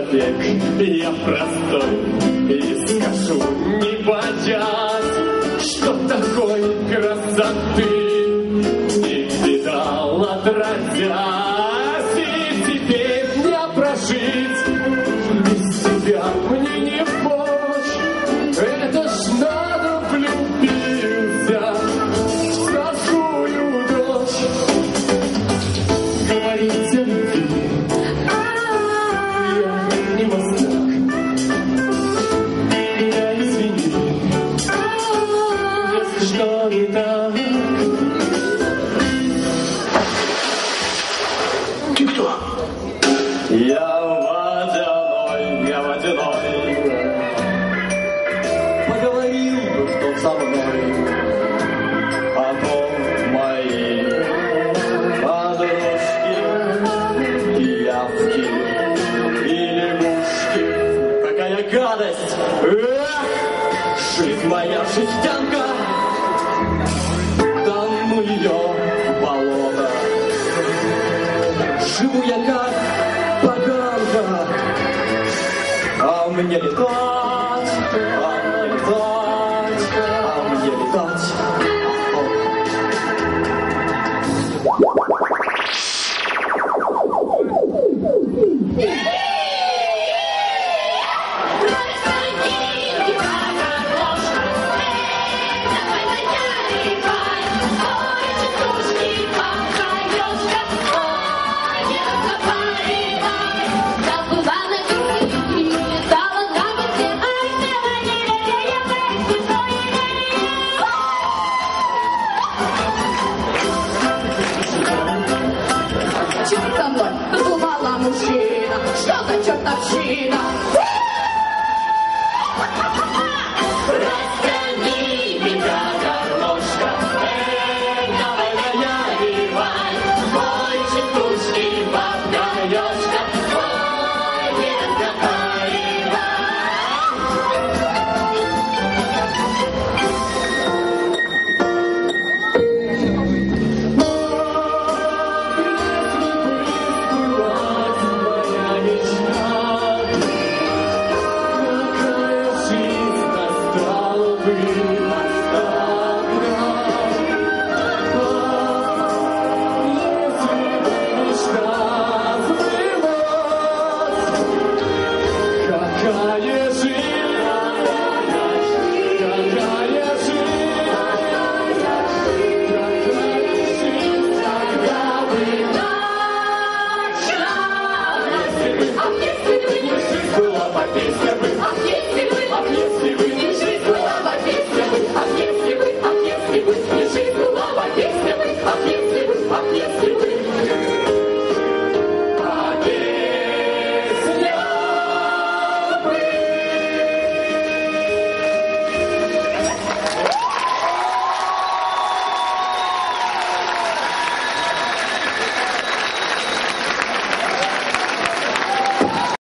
человек, я простой, и скажу, не боясь, что такой красоты не видал отродясь, и теперь мне прожить без тебя мне не помочь. Это ж надо влюбился в такую дочь. Говорить о любви я не мастак. Меня извини, если что не так. Ты кто? Я водяной, поговорил бы кто со мной, а то мои подружки и явки, и лягушки. Какая гадость! Жизнь моя жестянка, там ну ее в болото. Живу я как поганка, а мне летать, а мне летать, а мне летать. Черт со мной, задумала мужчина, что за чертовщина?